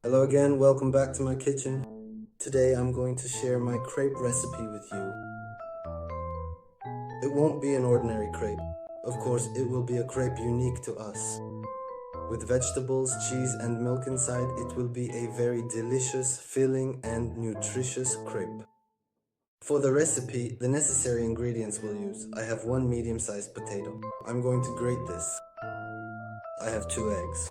Hello again, welcome back to my kitchen. Today I'm going to share my crepe recipe with you. It won't be an ordinary crepe. Of course, it will be a crepe unique to us. With vegetables, cheese and milk inside, it will be a very delicious, filling and nutritious crepe. For the recipe, the necessary ingredients we'll use. I have one medium-sized potato. I'm going to grate this. I have 2 eggs.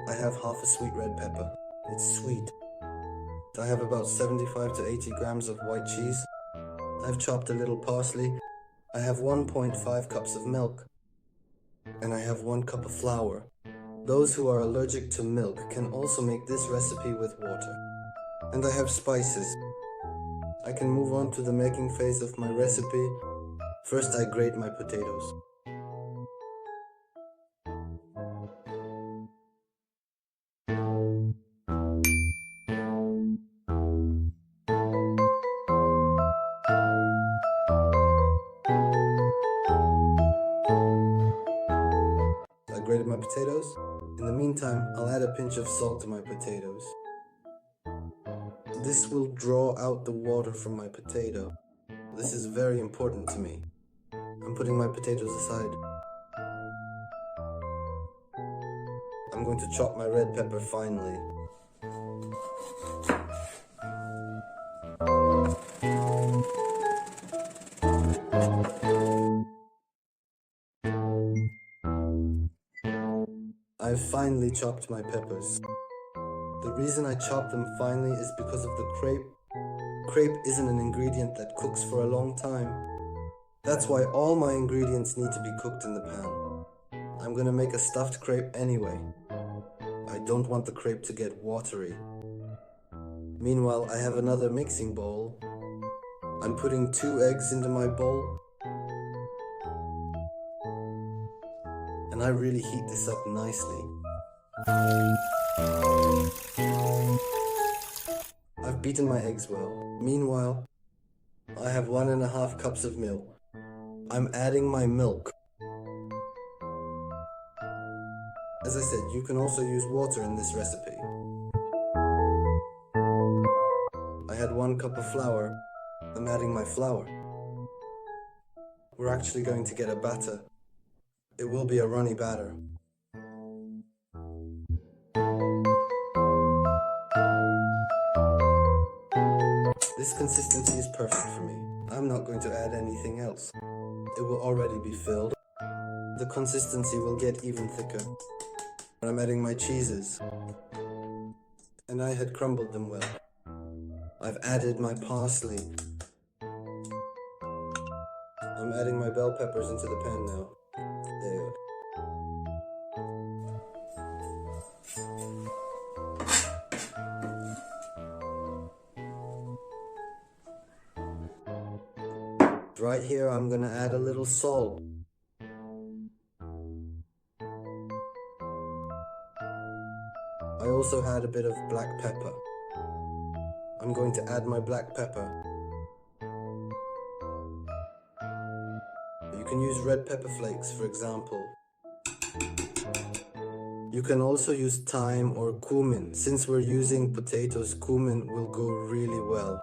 I have half a sweet red pepper. It's sweet. I have about 75 to 80 grams of white cheese. I've chopped a little parsley. I have 1.5 cups of milk. And I have 1 cup of flour. Those who are allergic to milk can also make this recipe with water. And I have spices. I can move on to the making phase of my recipe. First I grate my potatoes. I grated my potatoes. In the meantime, I'll add a pinch of salt to my potatoes. This will draw out the water from my potato. This is very important to me. I'm putting my potatoes aside. I'm going to chop my red pepper finely. I've finely chopped my peppers. The reason I chop them finely is because of the crepe. Crepe isn't an ingredient that cooks for a long time. That's why all my ingredients need to be cooked in the pan. I'm gonna make a stuffed crepe anyway. I don't want the crepe to get watery. Meanwhile, I have another mixing bowl. I'm putting 2 eggs into my bowl. And I really heat this up nicely. I've beaten my eggs well. Meanwhile, I have 1.5 cups of milk. I'm adding my milk. As I said, you can also use water in this recipe. I had 1 cup of flour. I'm adding my flour. We're actually going to get a batter. It will be a runny batter. This consistency is perfect for me. I'm not going to add anything else. It will already be filled. The consistency will get even thicker. I'm adding my cheeses. And I had crumbled them well. I've added my parsley. I'm adding my bell peppers into the pan now. There. Right here, I'm gonna add a little salt. I also had a bit of black pepper. I'm going to add my black pepper. You can use red pepper flakes, for example. You can also use thyme or cumin. Since we're using potatoes, cumin will go really well.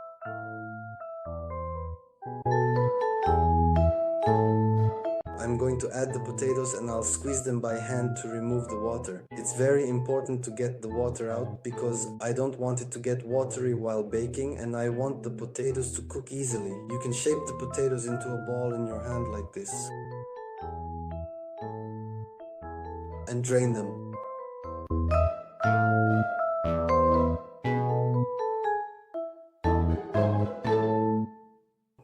I'm going to add the potatoes and I'll squeeze them by hand to remove the water. It's very important to get the water out because I don't want it to get watery while baking and I want the potatoes to cook easily. You can shape the potatoes into a ball in your hand like this and drain them.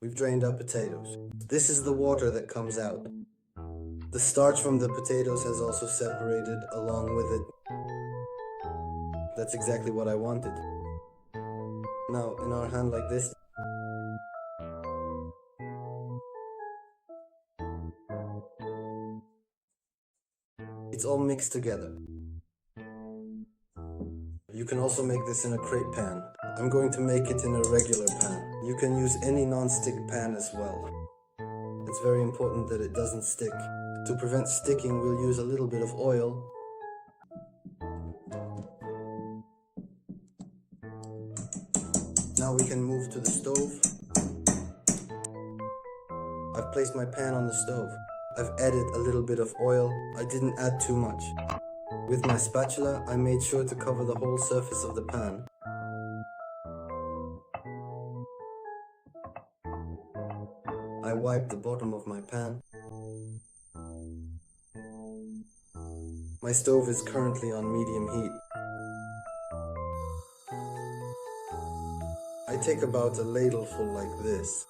We've drained our potatoes. This is the water that comes out. The starch from the potatoes has also separated along with it. That's exactly what I wanted. Now, in our hand like this, it's all mixed together. You can also make this in a crepe pan. I'm going to make it in a regular pan. You can use any non-stick pan as well. It's very important that it doesn't stick. To prevent sticking, we'll use a little bit of oil. Now we can move to the stove. I've placed my pan on the stove. I've added a little bit of oil. I didn't add too much. With my spatula, I made sure to cover the whole surface of the pan. I wiped the bottom of my pan. My stove is currently on medium heat. I take about a ladleful like this.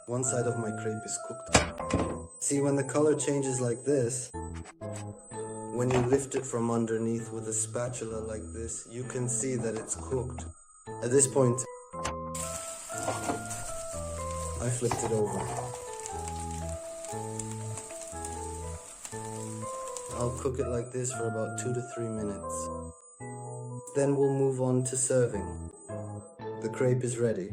One side of my crepe is cooked. See, when the color changes like this, when you lift it from underneath with a spatula like this, you can see that it's cooked. At this point, I flipped it over. I'll cook it like this for about 2 to 3 minutes. Then we'll move on to serving. The crepe is ready.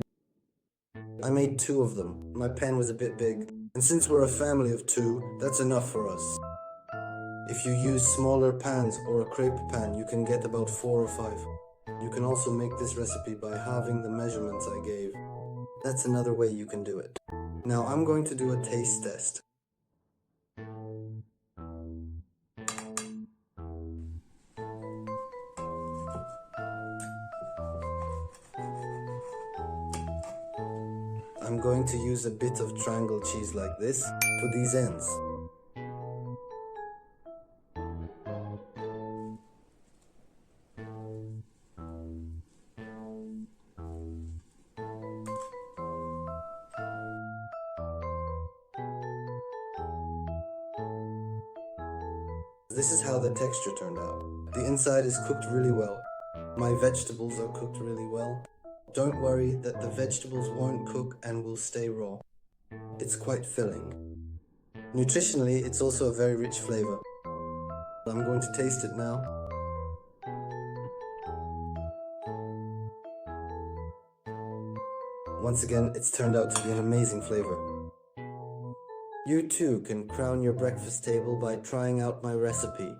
I made 2 of them. My pan was a bit big, and since we're a family of 2, that's enough for us. If you use smaller pans or a crepe pan, you can get about 4 or 5. You can also make this recipe by halving the measurements I gave. That's another way you can do it. Now I'm going to do a taste test. I'm going to use a bit of triangle cheese like this for these ends. This is how the texture turned out. The inside is cooked really well. My vegetables are cooked really well. Don't worry that the vegetables won't cook and will stay raw. It's quite filling. Nutritionally, it's also a very rich flavor. I'm going to taste it now. Once again, it's turned out to be an amazing flavor. You too can crown your breakfast table by trying out my recipe.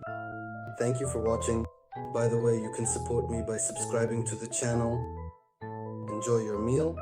Thank you for watching. By the way, you can support me by subscribing to the channel. Enjoy your meal.